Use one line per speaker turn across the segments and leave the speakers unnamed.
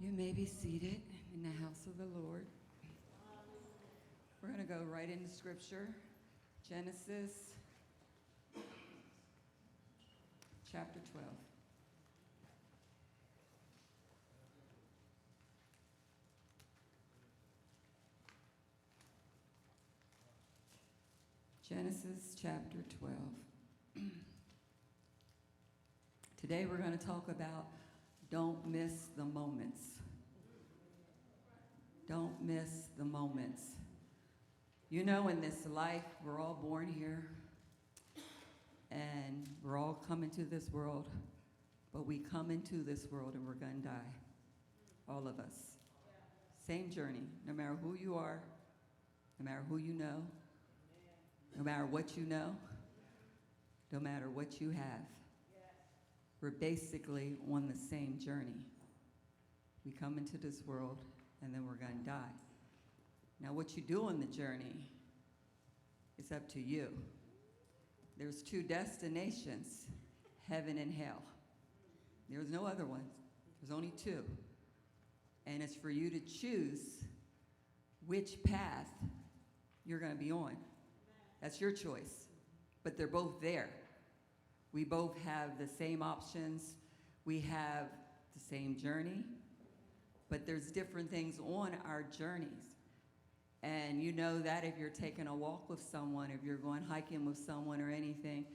You may be seated in the house of the Lord. We're going to go right into Scripture. Genesis chapter 12. Genesis chapter 12. Today we're going to talk about don't miss the moments. Don't miss the moments. You know, in this life, we're all born here and we're all coming to this world, but we come into this world and we're going to die. All of us. Same journey, no matter who you are, no matter who you know, no matter what you know, no matter what you have. We're basically on the same journey. We come into this world and then we're going to die. Now, what you do on the journey is up to you. There's two destinations, heaven and hell. There's no other ones. There's only two. And it's for you to choose which path you're going to be on. That's your choice. But they're both there. We both have the same options. We have the same journey. But there's different things on our journeys. And you know that if you're taking a walk with someone, if you're going hiking with someone or anything,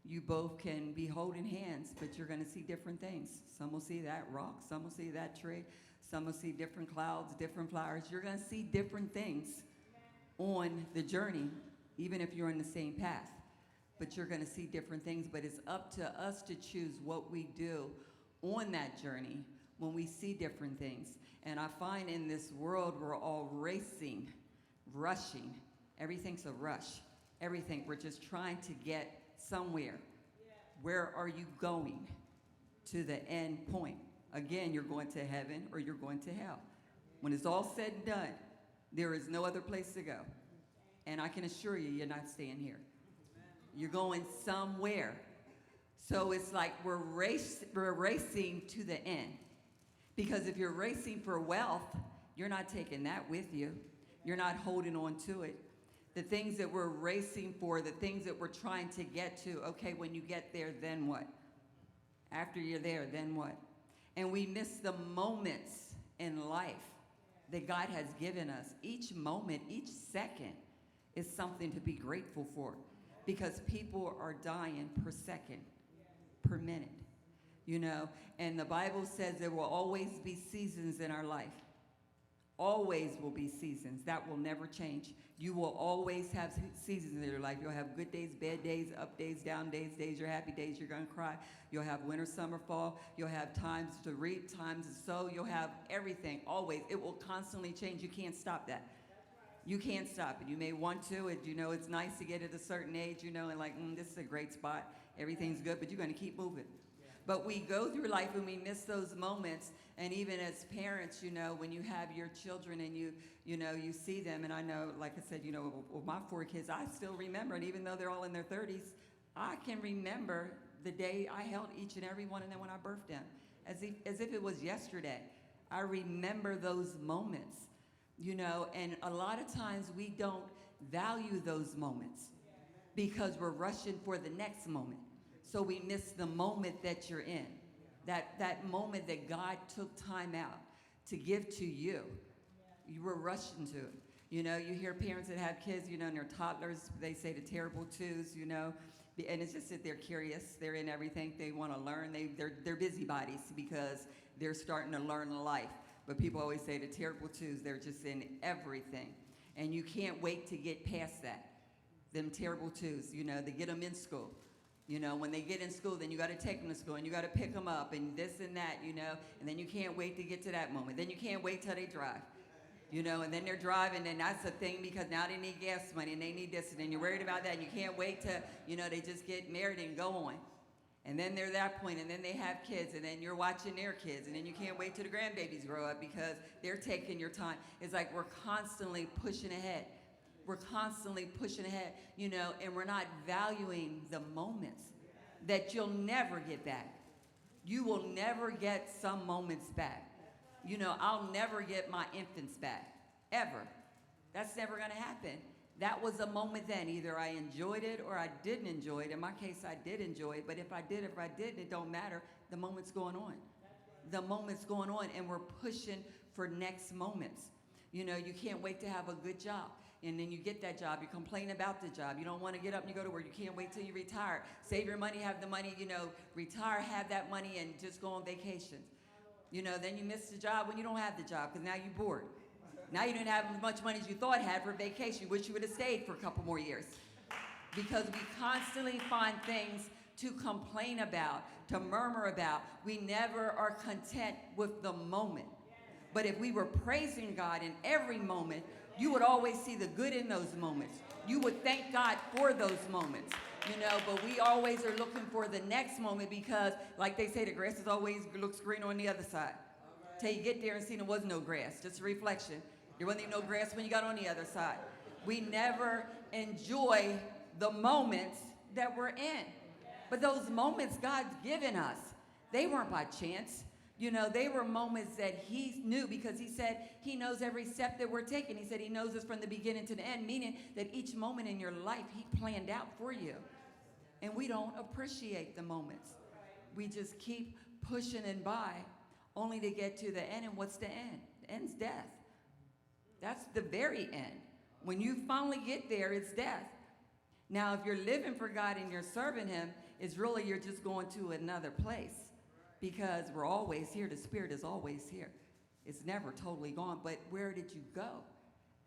you both can be holding hands, but you're going to see different things. Some will see that rock, some will see that tree, some will see different clouds, different flowers. You're going to see different things on the journey, even if you're in the same path. But you're going to see different things, but it's up to us to choose what we do on that journey when we see different things. And I find in this world, we're all racing, rushing. Everything's a rush. Everything. We're just trying to get somewhere. Where are you going? To the end point. Again, you're going to heaven or you're going to hell. When it's all said and done, there is no other place to go. And I can assure you, you're not staying here. You're going somewhere. So it's like we're racing to the end. Because if you're racing for wealth, you're not taking that with you. You're not holding on to it. The things that we're racing for, the things that we're trying to get to, okay, when you get there, then what? After you're there, then what? And we miss the moments in life that God has given us. Each moment, each second is something to be grateful for. Because people are dying per second, per minute, you know. And the Bible says there will always be seasons in our life. Always will be seasons. That will never change. You will always have seasons in your life. You'll have good days, bad days, up days, down days, days you're happy, days you're going to cry. You'll have winter, summer, fall. You'll have times to reap, times to sow. You'll have everything, always. It will constantly change. You can't stop that. You can't stop it. You may want to. You know, it's nice to get at a certain age, you know, and like, this is a great spot. Everything's good, but you're going to keep moving. But we go through life and we miss those moments. And even as parents, you know, when you have your children and you see them. And I know, like I said, you know, with my 4 kids, I still remember. And even though they're all in their 30s, I can remember the day I held each and every one of them when I birthed them. As if it was yesterday. I remember those moments. You know, and a lot of times we don't value those moments because we're rushing for the next moment. So we miss the moment that you're in, that moment that God took time out to give to you. You were rushing to it. You know, you hear parents that have kids, you know, and they're toddlers, they say the terrible twos, you know, and it's just that they're curious. They're in everything. They want to learn. They're busybodies because they're starting to learn life. But people always say the terrible twos, they're just in everything. And you can't wait to get past that. Them terrible twos, you know, they get them in school. You know, when they get in school, then you got to take them to school and you got to pick them up and this and that, you know. And then you can't wait to get to that moment. Then you can't wait till they drive. You know, and then they're driving and that's the thing because now they need gas money and they need this and then you're worried about that and you can't wait to, you know, they just get married and go on. And then they're that point, and then they have kids, and then you're watching their kids, and then you can't wait till the grandbabies grow up because they're taking your time. It's like we're constantly pushing ahead. We're constantly pushing ahead, you know, and we're not valuing the moments that you'll never get back. You will never get some moments back. You know, I'll never get my infants back, ever. That's never going to happen. That was a moment then. Either I enjoyed it or I didn't enjoy it. In my case, I did enjoy it. But if I didn't, it don't matter. The moment's going on. The moment's going on, and we're pushing for next moments. You know, you can't wait to have a good job. And then you get that job. You complain about the job. You don't want to get up and you go to work. You can't wait till you retire. Save your money, have the money, you know, retire, have that money, and just go on vacation. You know, then you miss the job when you don't have the job because now you're bored. Now you didn't have as much money as you thought had for vacation. You wish you would have stayed for a couple more years. Because we constantly find things to complain about, to murmur about. We never are content with the moment. But if we were praising God in every moment, you would always see the good in those moments. You would thank God for those moments. You know, but we always are looking for the next moment because, like they say, the grass is always looks green on the other side. Till you get there and see there was no grass, just a reflection. There wasn't even no grass when you got on the other side. We never enjoy the moments that we're in. But those moments God's given us, they weren't by chance. You know, they were moments that he knew because he said he knows every step that we're taking. He said he knows us from the beginning to the end, meaning that each moment in your life he planned out for you. And we don't appreciate the moments. We just keep pushing and by only to get to the end. And what's the end? The end's death. That's the very end. When you finally get there, it's death. Now, if you're living for God and you're serving him, it's really you're just going to another place because we're always here. The Spirit is always here. It's never totally gone. But where did you go?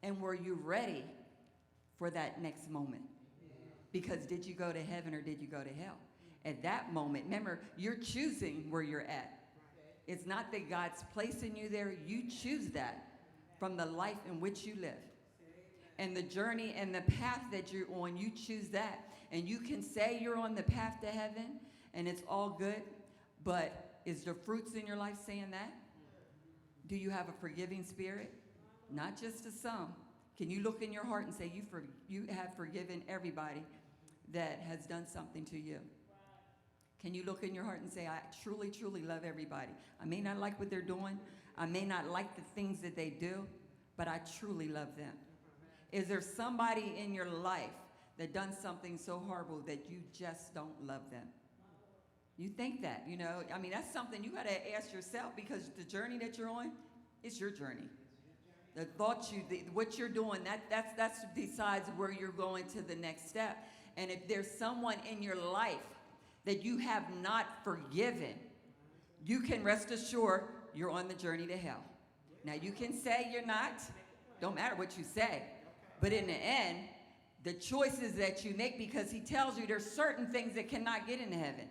And were you ready for that next moment? Because did you go to heaven or did you go to hell? At that moment, remember, you're choosing where you're at. It's not that God's placing you there. You choose that from the life in which you live. And the journey and the path that you're on, you choose that. And you can say you're on the path to heaven and it's all good, but is the fruits in your life saying that? Do you have a forgiving spirit? Not just to some. Can you look in your heart and say you have forgiven everybody that has done something to you? Can you look in your heart and say, I truly, truly love everybody. I may not like what they're doing. I may not like the things that they do, but I truly love them. Is there somebody in your life that done something so horrible that you just don't love them? You think that, you know, I mean, that's something you got to ask yourself because the journey that you're on, it's your journey. The thoughts what you're doing, that's decides where you're going to the next step. And if there's someone in your life that you have not forgiven, you can rest assured you're on the journey to hell. Now, you can say you're not. Don't matter what you say. But in the end, the choices that you make, because he tells you there's certain things that cannot get into heaven.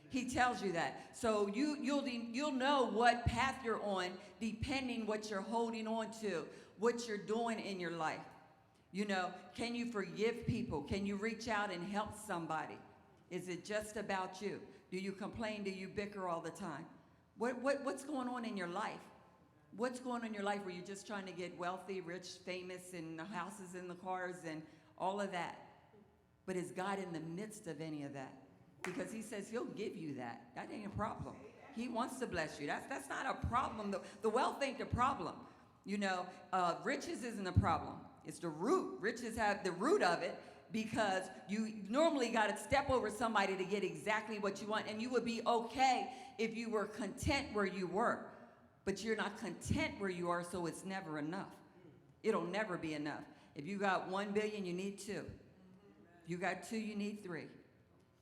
He tells you that. So you'll know what path you're on depending what you're holding on to, what you're doing in your life. You know, can you forgive people? Can you reach out and help somebody? Is it just about you? Do you complain? Do you bicker all the time? What's going on in your life? What's going on in your life where you're just trying to get wealthy, rich, famous, and the houses and the cars and all of that? But is God in the midst of any of that? Because he says he'll give you that. That ain't a problem. He wants to bless you. That's not a problem. The wealth ain't the problem. You know, riches isn't a problem. It's the root. Riches have the root of it because you normally got to step over somebody to get exactly what you want. And you would be okay if you were content where you were. But you're not content where you are, so it's never enough. It'll never be enough. If you got 1 billion, you need 2. If you got 2, you need 3.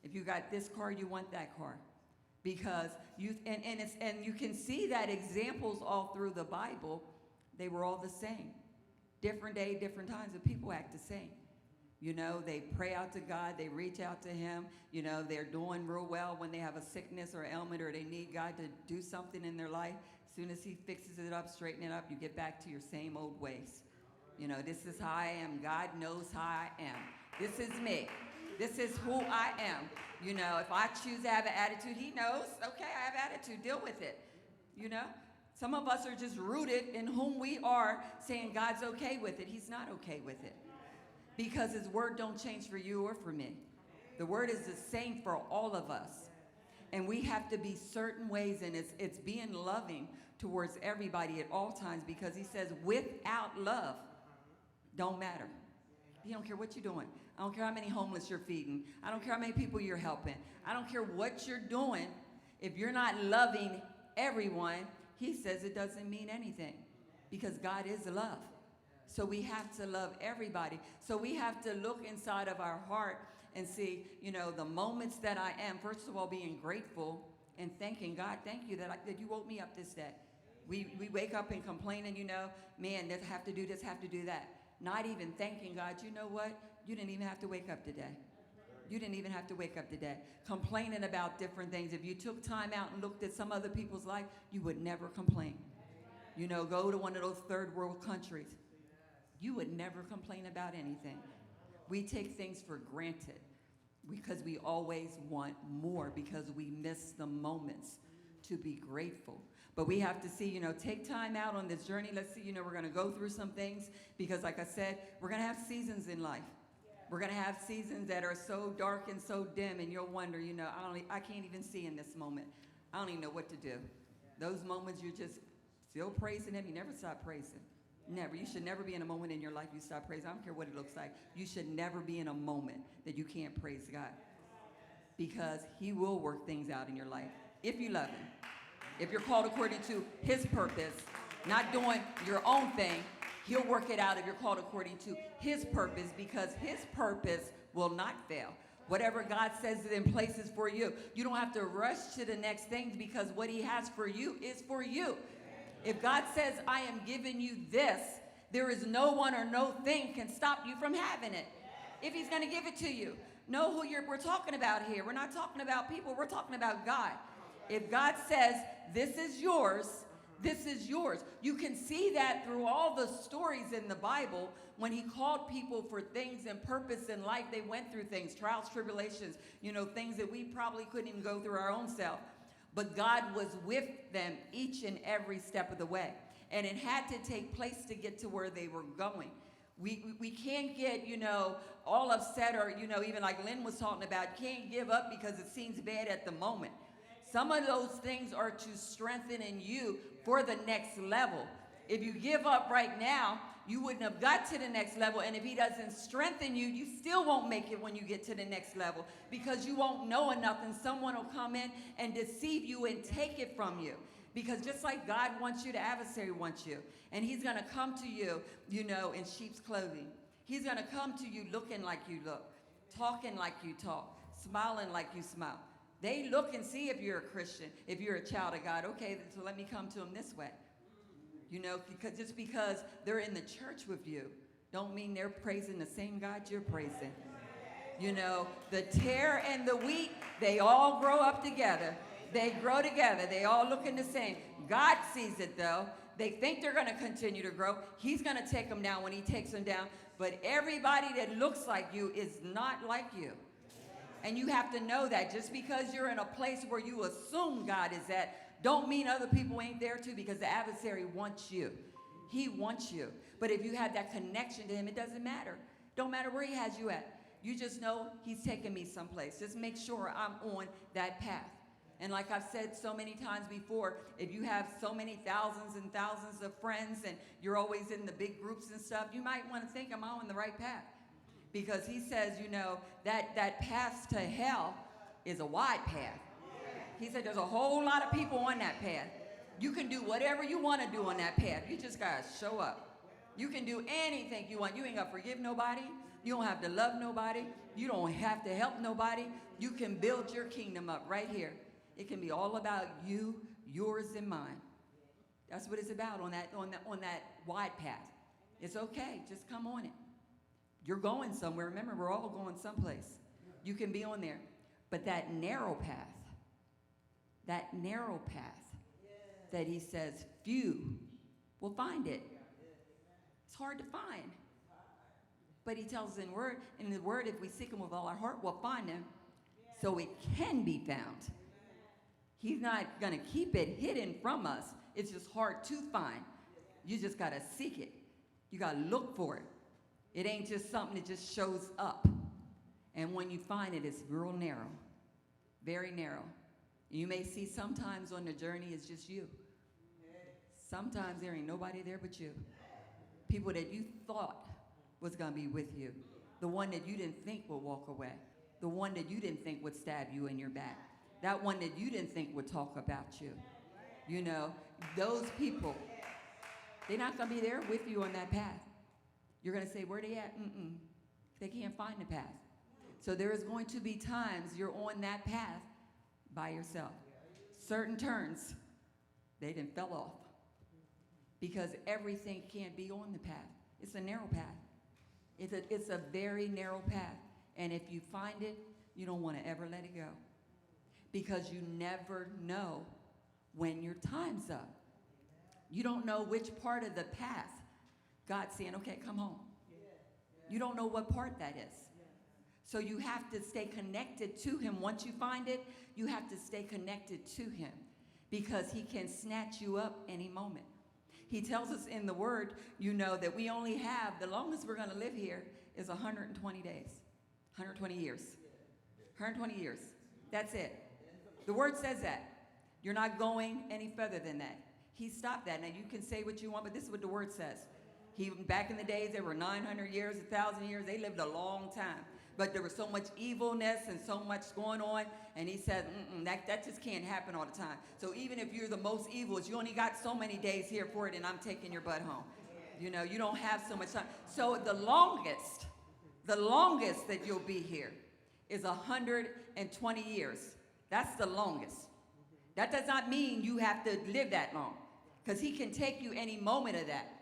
If you got this car, you want that car. Because you you can see that examples all through the Bible, they were all the same. Different day, different times, but people act the same. You know, they pray out to God, they reach out to him. You know, they're doing real well when they have a sickness or ailment or they need God to do something in their life. As soon as he fixes it up, straighten it up, you get back to your same old ways. You know, this is how I am. God knows how I am. This is me. This is who I am. You know, if I choose to have an attitude, he knows, okay, I have attitude, deal with it. You know, some of us are just rooted in whom we are, saying God's okay with it. He's not okay with it. Because his word don't change for you or for me. The word is the same for all of us. And we have to be certain ways, and it's being loving towards everybody at all times, because he says without love, don't matter. He don't care what you're doing. I don't care how many homeless you're feeding. I don't care how many people you're helping. I don't care what you're doing. If you're not loving everyone, he says it doesn't mean anything, because God is love. So we have to love everybody. So we have to look inside of our heart and see, the moments that I am, first of all, being grateful and thanking God. Thank you that you woke me up this day. We wake up and complaining, man, let's have to do this, have to do that. Not even thanking God. You know what? You didn't even have to wake up today. You didn't even have to wake up today. Complaining about different things. If you took time out and looked at some other people's life, you would never complain. Go to one of those third world countries. You would never complain about anything. We take things for granted because we always want more, because we miss the moments to be grateful. But we have to see, take time out on this journey. Let's see, we're going to go through some things because, like I said, we're going to have seasons in life. We're going to have seasons that are so dark and so dim, and you'll wonder, I can't even see in this moment. I don't even know what to do. Those moments you're just still praising him. You never stop praising. Never. You should never be in a moment in your life you stop praising. I don't care what it looks like. You should never be in a moment that you can't praise God, because he will work things out in your life if you love him. If you're called according to his purpose, not doing your own thing, he'll work it out if you're called according to his purpose, because his purpose will not fail. Whatever God says is in places for you. You don't have to rush to the next things, because what he has for you is for you. If God says, I am giving you this, there is no one or no thing can stop you from having it. If he's going to give it to you. Know who we're talking about here. We're not talking about people. We're talking about God. If God says, this is yours, this is yours. You can see that through all the stories in the Bible. When he called people for things and purpose in life, they went through things, trials, tribulations, things that we probably couldn't even go through our own self. But God was with them each and every step of the way. And it had to take place to get to where they were going. We can't get, all upset, or, even like Lynn was talking about, can't give up because it seems bad at the moment. Some of those things are to strengthen in you for the next level. If you give up right now, you wouldn't have got to the next level. And if he doesn't strengthen you, you still won't make it when you get to the next level, because you won't know enough, and someone will come in and deceive you and take it from you. Because just like God wants you, the adversary wants you. And he's going to come to you, in sheep's clothing. He's going to come to you looking like you look, talking like you talk, smiling like you smile. They look and see if you're a Christian, if you're a child of God. Okay, so let me come to them this way. Because just because they're in the church with you, don't mean they're praising the same God you're praising. The tare and the wheat, they all grow up together. They grow together. They all looking the same. God sees it, though. They think they're going to continue to grow. He's going to take them down when he takes them down. But everybody that looks like you is not like you. And you have to know that. Just because you're in a place where you assume God is at, don't mean other people ain't there too, because the adversary wants you. He wants you. But if you have that connection to him, it doesn't matter. Don't matter where he has you at. You just know he's taking me someplace. Just make sure I'm on that path. And like I've said so many times before, if you have so many thousands and thousands of friends and you're always in the big groups and stuff, you might want to think, am I on the right path? Because he says, that path to hell is a wide path. He said there's a whole lot of people on that path. You can do whatever you want to do on that path. You just got to show up. You can do anything you want. You ain't got to forgive nobody. You don't have to love nobody. You don't have to help nobody. You can build your kingdom up right here. It can be all about you, yours, and mine. That's what it's about on that wide path. It's okay. Just come on it. You're going somewhere. Remember, we're all going someplace. You can be on there. But that narrow path that he says few will find it. It's hard to find. But he tells us in the word, if we seek him with all our heart, we'll find him. So it can be found. He's not going to keep it hidden from us. It's just hard to find. You just got to seek it. You got to look for it. It ain't just something that just shows up. And when you find it, it's real narrow, very narrow. You may see sometimes on the journey it's just you. Sometimes there ain't nobody there but you. People that you thought was going to be with you. The one that you didn't think would walk away. The one that you didn't think would stab you in your back. That one that you didn't think would talk about you. You know, those people, they're not going to be there with you on that path. You're going to say, where they at? They can't find the path. So there is going to be times you're on that path by yourself. Certain turns, they done fell off. Because everything can't be on the path. It's a narrow path. It's a very narrow path. And if you find it, you don't want to ever let it go. Because you never know when your time's up. You don't know which part of the path God's saying, okay, come home. You don't know what part that is. So you have to stay connected to him. Once you find it, you have to stay connected to him. Because he can snatch you up any moment. He tells us in the word, you know, that we only have, the longest we're going to live here is 120 days. 120 years. 120 years. That's it. The word says that. You're not going any further than that. He stopped that. Now, you can say what you want, but this is what the word says. Back in the days, there were 900 years, 1,000 years. They lived a long time. But there was so much evilness and so much going on. And he said, that just can't happen all the time. So even if you're the most evil, you only got so many days here for it, and I'm taking your butt home. You know, you don't have so much time. So the longest that you'll be here is 120 years. That's the longest. That does not mean you have to live that long, because he can take you any moment of that.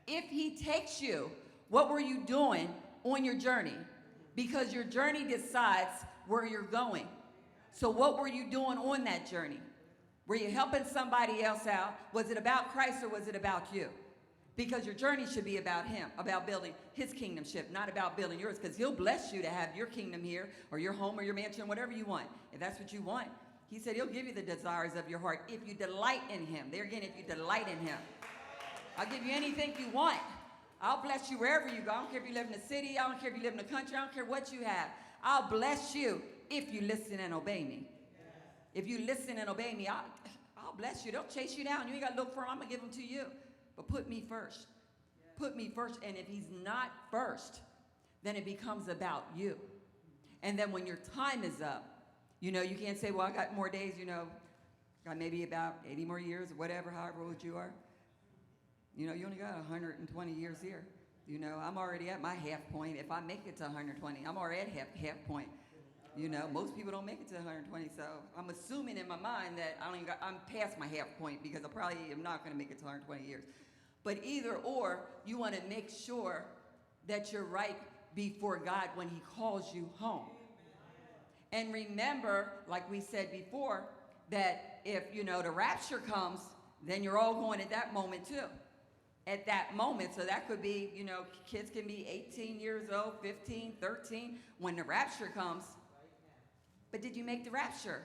If he takes you, what were you doing on your journey? Because your journey decides where you're going. So what were you doing on that journey? Were you helping somebody else out? Was it about Christ or was it about you? Because your journey should be about him, about building his kingdomship, not about building yours, because he'll bless you to have your kingdom here or your home or your mansion, whatever you want. If that's what you want, he said he'll give you the desires of your heart if you delight in him. There again, if you delight in him. I'll give you anything you want. I'll bless you wherever you go. I don't care if you live in the city. I don't care if you live in the country. I don't care what you have. I'll bless you if you listen and obey me. If you listen and obey me, I'll bless you. They'll chase you down. You ain't got to look for them. I'm going to give them to you. But put me first. Put me first. And if he's not first, then it becomes about you. And then when your time is up, you know, you can't say, well, I got more days, you know, got maybe about 80 more years or whatever, however old you are. You know, you only got 120 years here. You know, I'm already at my half point. If I make it to 120, I'm already at half point. You know, most people don't make it to 120, so I'm assuming in my mind that I'm past my half point, because I probably am not going to make it to 120 years. But either or, you want to make sure that you're right before God when he calls you home. And remember, like we said before, that if, you know, the rapture comes, then you're all going at that moment too. At that moment. So that could be, you know, kids can be 18 years old, 15, 13, when the rapture comes. But did you make the rapture?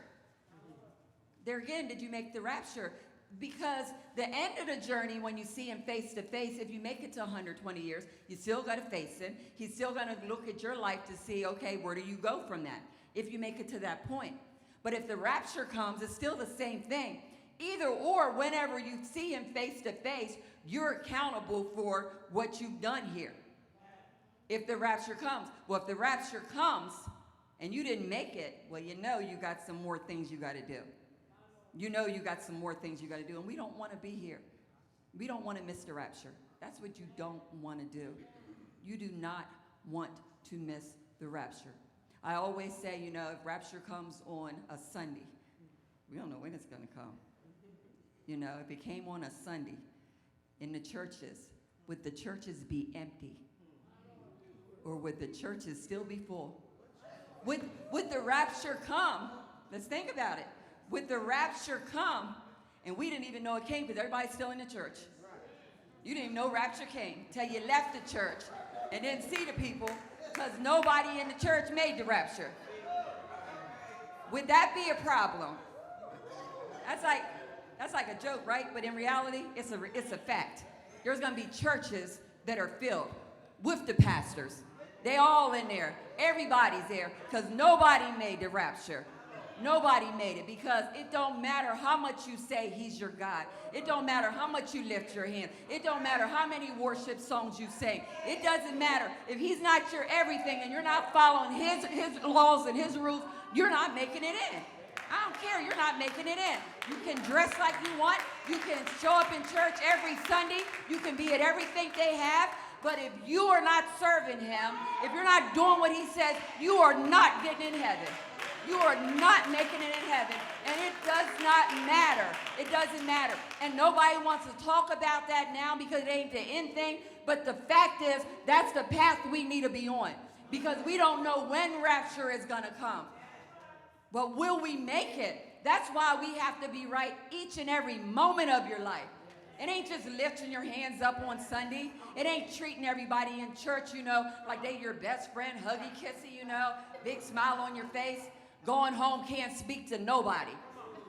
There again, did you make the rapture? Because the end of the journey, when you see him face to face, if you make it to 120 years, you still got to face him. He's still going to look at your life to see, okay, where do you go from that? If you make it to that point. But if the rapture comes, it's still the same thing. Either or, whenever you see him face to face, you're accountable for what you've done here. If the rapture comes. Well, if the rapture comes and you didn't make it, well, you know you got some more things you got to do. You know you got some more things you got to do. And we don't want to be here. We don't want to miss the rapture. That's what you don't want to do. You do not want to miss the rapture. I always say, you know, if rapture comes on a Sunday, we don't know when it's going to come. You know, if it came on a Sunday in the churches, would the churches be empty? Or would the churches still be full? Would the rapture come? Let's think about it. Would the rapture come and we didn't even know it came because everybody's still in the church? You didn't even know rapture came till you left the church and didn't see the people because nobody in the church made the rapture. Would that be a problem? That's like a joke, right? But in reality, it's a fact. There's going to be churches that are filled with the pastors. They all in there. Everybody's there because nobody made the rapture. Nobody made it, because it don't matter how much you say he's your God. It don't matter how much you lift your hand. It don't matter how many worship songs you sing. It doesn't matter. If he's not your everything and you're not following his laws and his rules, you're not making it in. I don't care. You're not making it in. You can dress like you want. You can show up in church every Sunday. You can be at everything they have. But if you are not serving him, if you're not doing what he says, you are not getting in heaven. You are not making it in heaven. And it does not matter. It doesn't matter. And nobody wants to talk about that now because it ain't the end thing. But the fact is, that's the path we need to be on. Because we don't know when rapture is going to come. But will we make it? That's why we have to be right each and every moment of your life. It ain't just lifting your hands up on Sunday. It ain't treating everybody in church, like they your best friend, huggy, kissy, big smile on your face. Going home, can't speak to nobody.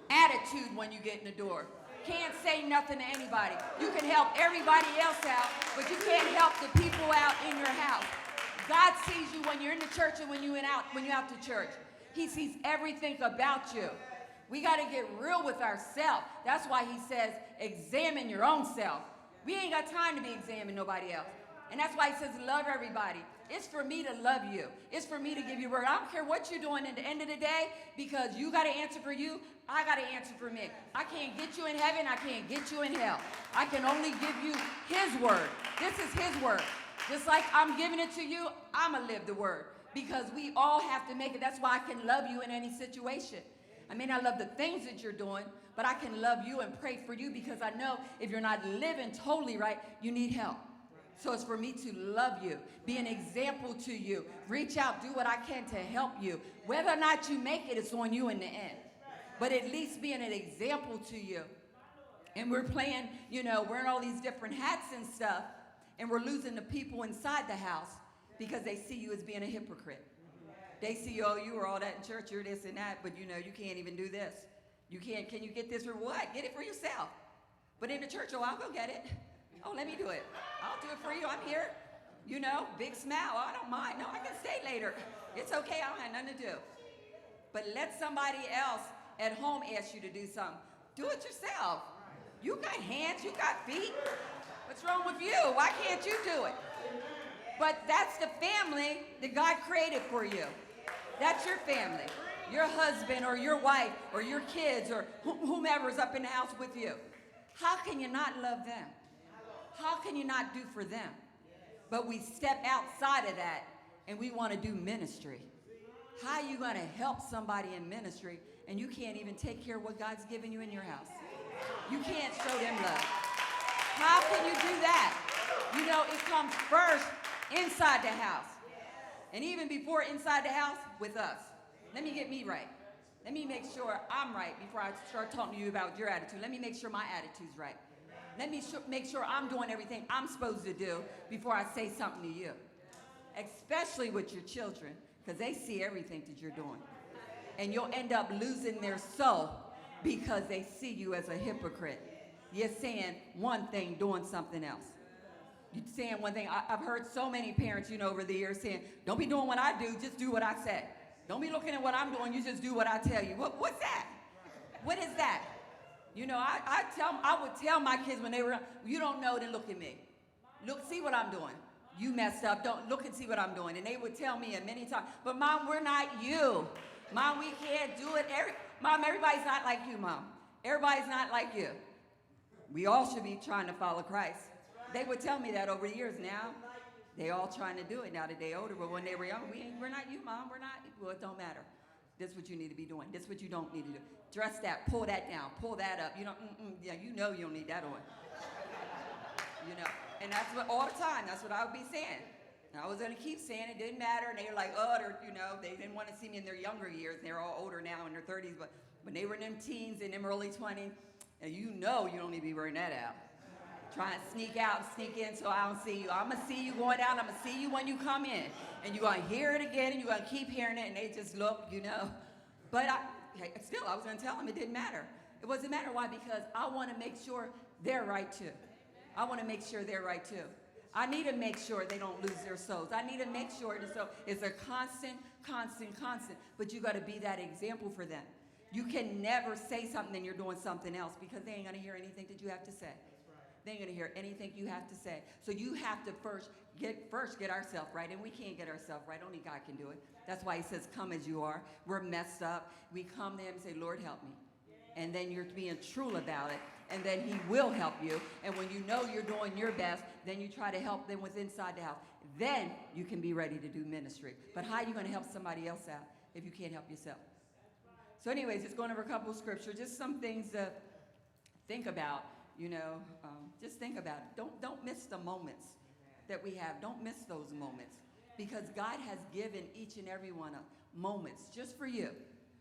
Attitude when you get in the door. Can't say nothing to anybody. You can help everybody else out, but you can't help the people out in your house. God sees you when you're in the church and when you're out to church. He sees everything about you. We got to get real with ourselves. That's why he says, examine your own self. We ain't got time to be examining nobody else. And that's why he says, love everybody. It's for me to love you. It's for me to give you a word. I don't care what you're doing at the end of the day, because you got to answer for you. I got to answer for me. I can't get you in heaven. I can't get you in hell. I can only give you his word. This is his word. Just like I'm giving it to you, I'm going to live the word. Because we all have to make it. That's why I can love you in any situation. I may not love the things that you're doing, but I can love you and pray for you, because I know if you're not living totally right, you need help. So it's for me to love you, be an example to you, reach out, do what I can to help you. Whether or not you make it, it's on you in the end. But at least being an example to you. And we're playing, wearing all these different hats and stuff, and we're losing the people inside the house because they see you as being a hypocrite. They see, oh, you were all that in church, you're this and that, but you can't even do this. Can you get this for what? Get it for yourself. But in the church, oh, I'll go get it. Oh, let me do it. I'll do it for you. I'm here. Big smile. I don't mind. No, I can stay later. It's okay. I don't have nothing to do. But let somebody else at home ask you to do something. Do it yourself. You got hands. You got feet. What's wrong with you? Why can't you do it? But that's the family that God created for you. That's your family. Your husband or your wife or your kids or whomever's up in the house with you. How can you not love them? How can you not do for them? But we step outside of that and we want to do ministry. How are you going to help somebody in ministry and you can't even take care of what God's given you in your house? You can't show them love. How can you do that? It comes first inside the house. And even before inside the house, with us. Let me get me right. Let me make sure I'm right before I start talking to you about your attitude. Let me make sure my attitude's right. Let me make sure I'm doing everything I'm supposed to do before I say something to you. Especially with your children, because they see everything that you're doing. And you'll end up losing their soul because they see you as a hypocrite. You're saying one thing, doing something else. You're saying one thing. I've heard so many parents, over the years saying, don't be doing what I do, just do what I say. Don't be looking at what I'm doing, you just do what I tell you. What's that? What is that? I would tell my kids when they were, you don't know, then look at me. Look, see what I'm doing. You messed up, don't look and see what I'm doing. And they would tell me many times, but Mom, we're not you. Mom, we can't do it. Mom, everybody's not like you, Mom. Everybody's not like you. We all should be trying to follow Christ. They would tell me that over the years. Now, they all trying to do it now that they're older. But when they were young, we're not you, Mom. We're not. Well, it don't matter. This is what you need to be doing. This is what you don't need to do. Dress that, pull that down, pull that up. You don't need that on. And that's what all the time. That's what I would be saying. And I was going to keep saying it. Didn't matter. And they were like, oh, they didn't want to see me in their younger years. They're all older now in their 30s. But when they were in them teens and them early 20s, and you don't need to be wearing that out. Try and sneak out and sneak in so I don't see you. I'm going to see you going down. I'm going to see you when you come in. And you're going to hear it again, and you're going to keep hearing it, and they just look, But I was going to tell them it didn't matter. It wasn't matter. Why? Because I want to make sure they're right too. I want to make sure they're right too. I need to make sure they don't lose their souls. I need to make sure it's a constant. But you got to be that example for them. You can never say something and you're doing something else because they ain't going to hear anything that you have to say. They ain't going to hear anything you have to say. So you have to first get ourselves right. And we can't get ourselves right. Only God can do it. That's why he says, come as you are. We're messed up. We come to him and say, Lord, help me. And then you're being true about it. And then he will help you. And when you know you're doing your best, then you try to help them with inside the house. Then you can be ready to do ministry. But how are you going to help somebody else out if you can't help yourself? So anyways, just going over a couple of scriptures, just some things to think about, just think about it. Don't miss the moments that we have. Don't miss those moments because God has given each and every one of moments just for you,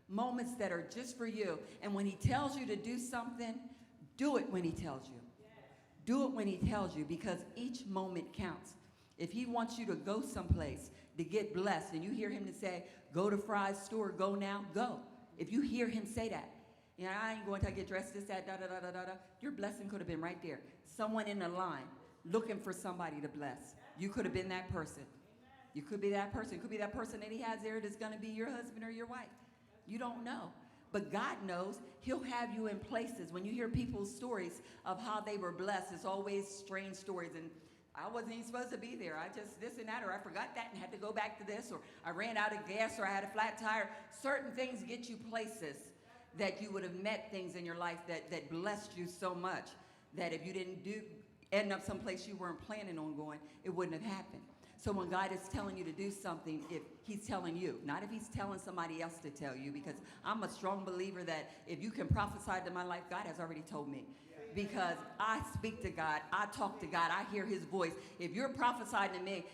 moments that are just for you. And when he tells you to do something, do it when he tells you. Do it when he tells you because each moment counts. If he wants you to go someplace to get blessed and you hear him to say, go to Fry's store, go now, go. If you hear him say that, I ain't going to get dressed, this, that, da-da-da-da-da-da. Your blessing could have been right there. Someone in the line looking for somebody to bless. You could have been that person. You could be that person. It could be that person that he has there that's going to be your husband or your wife. You don't know. But God knows. He'll have you in places. When you hear people's stories of how they were blessed, it's always strange stories. And I wasn't even supposed to be there. I just this and that, or I forgot that and had to go back to this, or I ran out of gas, or I had a flat tire. Certain things get you places that you would have met things in your life that blessed you so much that if you didn't end up someplace you weren't planning on going, it wouldn't have happened. So when God is telling you to do something, if he's telling you, not if he's telling somebody else to tell you, because I'm a strong believer that if you can prophesy to my life, God has already told me. Because I speak to God, I talk to God, I hear his voice. If you're prophesying to me,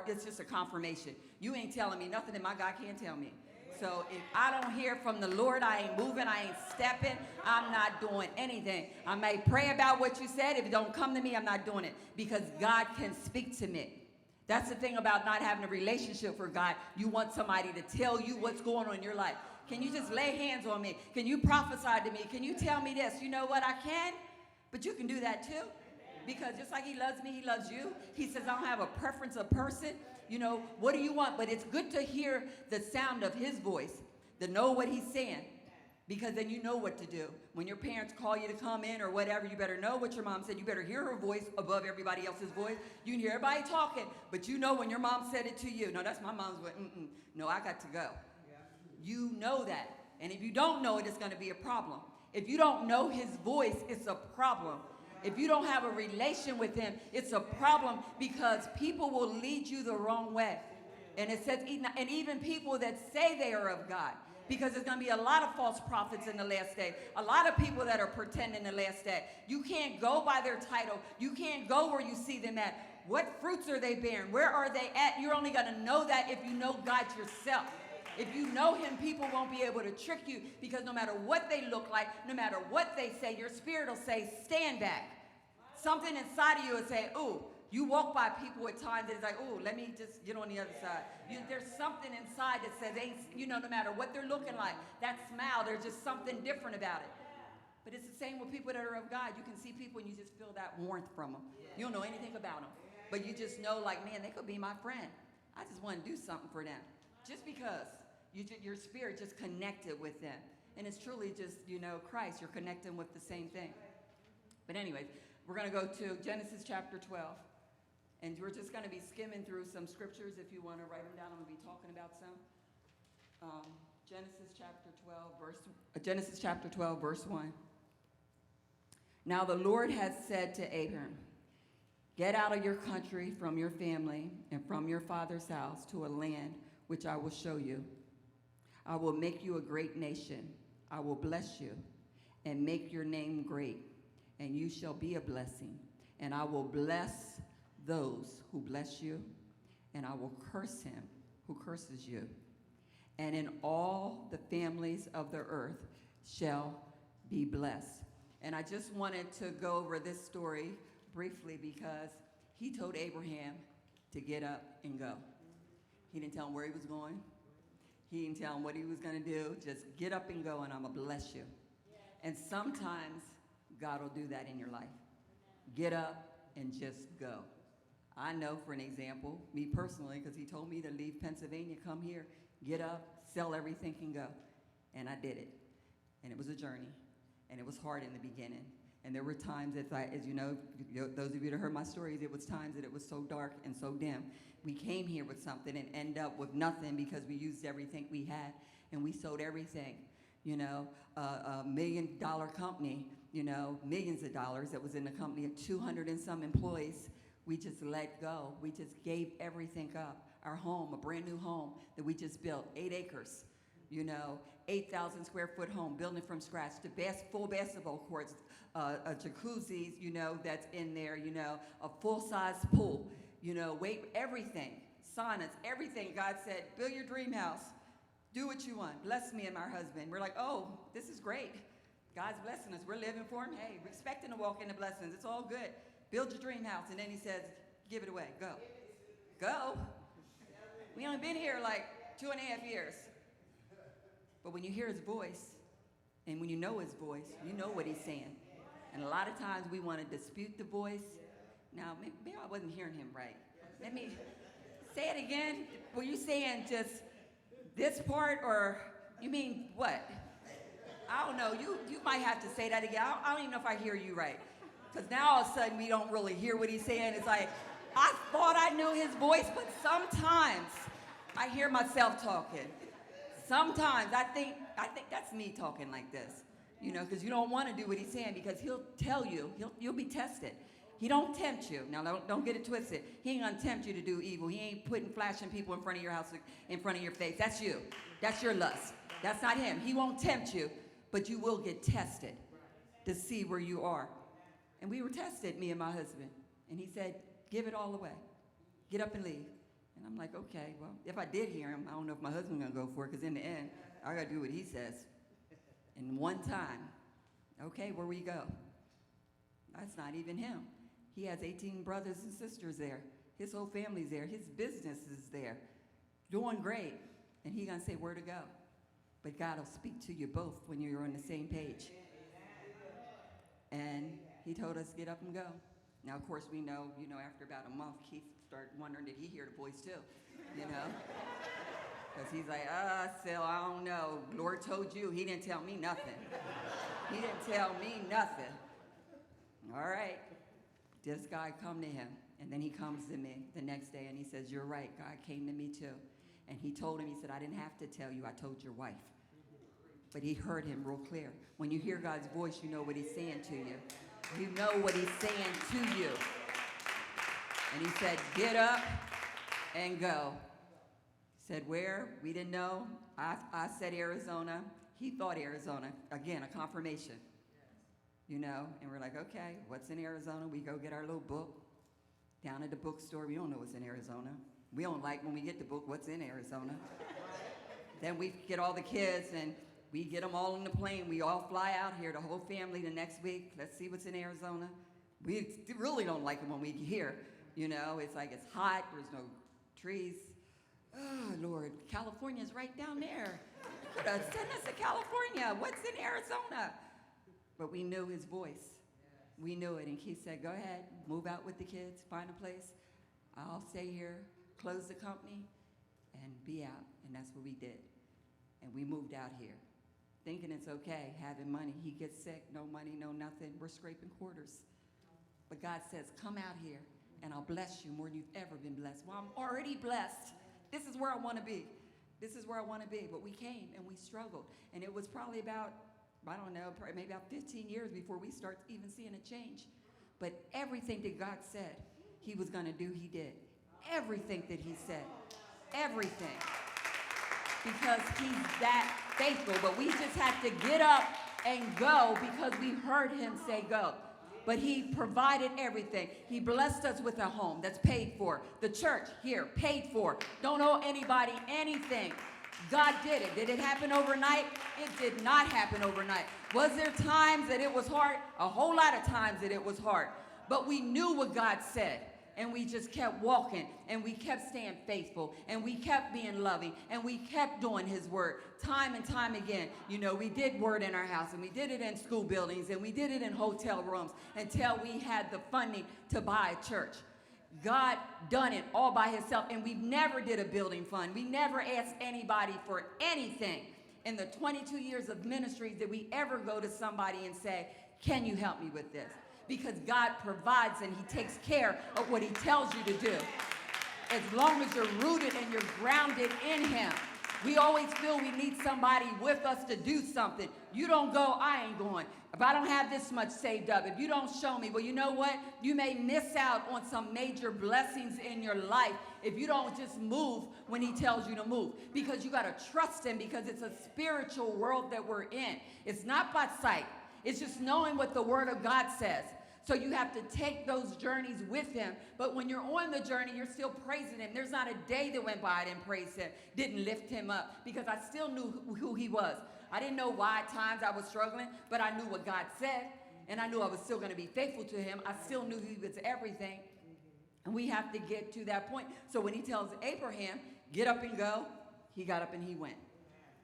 it's just a confirmation. You ain't telling me nothing that my God can't tell me. So if I don't hear from the Lord, I ain't moving, I ain't stepping, I'm not doing anything. I may pray about what you said. If it don't come to me, I'm not doing it. Because God can speak to me. That's the thing about not having a relationship with God. You want somebody to tell you what's going on in your life. Can you just lay hands on me? Can you prophesy to me? Can you tell me this? You know what? I can. But you can do that too. Because just like he loves me, he loves you. He says, I don't have a preference of person. What do you want? But it's good to hear the sound of his voice, to know what he's saying. Because then you know what to do. When your parents call you to come in or whatever, you better know what your mom said. You better hear her voice above everybody else's voice. You can hear everybody talking, but you know when your mom said it to you. No, that's my mom's voice. No, I got to go. You know that. And if you don't know it, it's going to be a problem. If you don't know his voice, it's a problem. If you don't have a relation with him, it's a problem because people will lead you the wrong way. And it says, and even people that say they are of God, because there's going to be a lot of false prophets in the last day. A lot of people that are pretending in the last day. You can't go by their title. You can't go where you see them at. What fruits are they bearing? Where are they at? You're only going to know that if you know God yourself. If you know him, people won't be able to trick you because no matter what they look like, no matter what they say, your spirit will say, stand back. Something inside of you will say, ooh. You walk by people at times and it's like, ooh, let me just get on the other side. There's something inside that says, no matter what they're looking like, that smile, there's just something different about it. But it's the same with people that are of God. You can see people and you just feel that warmth from them. You don't know anything about them. But you just know, like, man, they could be my friend. I just want to do something for them. Just because your spirit just connected with them. And it's truly just, Christ. You're connecting with the same thing. But anyways, we're going to go to Genesis chapter 12. And we're just going to be skimming through some scriptures. If you want to write them down, I'm going to be talking about some. Genesis chapter 12, verse 1. Now the Lord has said to Abram, get out of your country, from your family, and from your father's house to a land which I will show you. I will make you a great nation. I will bless you and make your name great, and you shall be a blessing. And I will bless those who bless you, and I will curse him who curses you. And in all the families of the earth shall be blessed. And I just wanted to go over this story briefly because he told Abraham to get up and go. He didn't tell him where he was going. He didn't tell him what he was going to do. Just get up and go, and I'm going to bless you. And sometimes God will do that in your life. Get up and just go. I know, for an example, me personally, because he told me to leave Pennsylvania, come here, get up, sell everything, and go. And I did it. And it was a journey. And it was hard in the beginning. And there were times, as you know, those of you that heard my stories, it was times that it was so dark and so dim. We came here with something and end up with nothing because we used everything we had, and we sold everything. You know, a $1 million company, you know, millions of dollars that was in the company, 200 and some employees, we just let go. We just gave everything up. Our home, a brand new home that we just built, 8 acres, you know, 8,000 square foot home, building from scratch, the full basketball courts, a jacuzzi, you know, that's in there, you know, a full-size pool, you know, everything, saunas, everything. God said, build your dream house. Do what you want. Bless me and my husband. We're like, oh, this is great. God's blessing us. We're living for him. Hey, we're expecting to walk into blessings. It's all good. Build your dream house. And then he says, give it away. Go. Go. We only been here like 2.5 years. But when you hear his voice, and when you know his voice, you know what he's saying. And a lot of times we want to dispute the voice. Now, maybe I wasn't hearing him right. Let me say it again. Were you saying just this part, or you mean what? I don't know. You might have to say that again. I don't even know if I hear you right. Because now all of a sudden we don't really hear what he's saying. It's like, I thought I knew his voice, but sometimes I hear myself talking. Sometimes I think that's me talking like this. You know, because you don't want to do what he's saying, because he'll tell you, you'll be tested. He don't tempt you. Now, don't get it twisted. He ain't gonna tempt you to do evil. He ain't flashing people in front of your house, in front of your face. That's you. That's your lust. That's not him. He won't tempt you, but you will get tested to see where you are. And we were tested, me and my husband. And he said, give it all away. Get up and leave. And I'm like, okay, well, if I did hear him, I don't know if my husband's gonna go for it, because in the end, I gotta do what he says. And one time, okay, where we go? That's not even him. He has 18 brothers and sisters there. His whole family's there. His business is there. Doing great. And he gonna say where to go. But God will speak to you both when you're on the same page. And he told us, get up and go. Now, of course, we know, you know, after about a month, Keith started wondering, did he hear the voice too? You know? Because he's like, Sil, I don't know. Lord told you. He didn't tell me nothing. He didn't tell me nothing. All right. This guy come to him. And then he comes to me the next day and he says, you're right. God came to me too. And he told him, he said, I didn't have to tell you. I told your wife. But he heard him real clear. When you hear God's voice, you know what he's saying to you. You know what he's saying to you. And he said, get up and go. He said, where? We didn't know. I said Arizona. He thought Arizona. Again, a confirmation. You know, and we're like, okay, what's in Arizona? We go get our little book down at the bookstore. We don't know what's in Arizona. We don't like when we get the book, what's in Arizona. Then we get all the kids and we get them all on the plane. We all fly out here, the whole family, the next week. Let's see what's in Arizona. We really don't like it when we get here. You know, it's like it's hot. There's no trees. Oh, Lord, California's right down there. You could have sent us to California. What's in Arizona? But we knew his voice. We knew it. And Keith said, go ahead, move out with the kids, find a place. I'll stay here, close the company, and be out. And that's what we did. And we moved out here, thinking it's okay, having money. He gets sick, no money, no nothing. We're scraping quarters. But God says, come out here, and I'll bless you more than you've ever been blessed. Well, I'm already blessed. This is where I want to be. This is where I want to be. But we came, and we struggled. And it was probably about, I don't know, probably maybe about 15 years before we start even seeing a change. But everything that God said he was going to do, he did. Everything that he said. Everything. Because he's that faithful. But we just have to get up and go because we heard him say go. But he provided everything. He blessed us with a home that's paid for. The church here, paid for. Don't owe anybody anything. God did it. Did it happen overnight? It did not happen overnight. Was there times that it was hard? A whole lot of times that it was hard. But we knew what God said. And we just kept walking. And we kept staying faithful. And we kept being loving. And we kept doing his word. Time and time again. You know, we did word in our house. And we did it in school buildings. And we did it in hotel rooms. Until we had the funding to buy a church. God done it all by himself, and we never did a building fund. We never asked anybody for anything. In the 22 years of ministry, did we ever go to somebody and say, can you help me with this? Because God provides and he takes care of what he tells you to do. As long as you're rooted and you're grounded in him. We always feel we need somebody with us to do something. You don't go, I ain't going. If I don't have this much saved up, if you don't show me, well, you know what? You may miss out on some major blessings in your life if you don't just move when he tells you to move. Because you got to trust him, because it's a spiritual world that we're in. It's not by sight. It's just knowing what the word of God says. So you have to take those journeys with him. But when you're on the journey, you're still praising him. There's not a day that went by I didn't praise him, didn't lift him up, because I still knew who he was. I didn't know why at times I was struggling, but I knew what God said, and I knew I was still going to be faithful to him. I still knew he was everything. And we have to get to that point. So when he tells Abraham, get up and go, he got up and he went.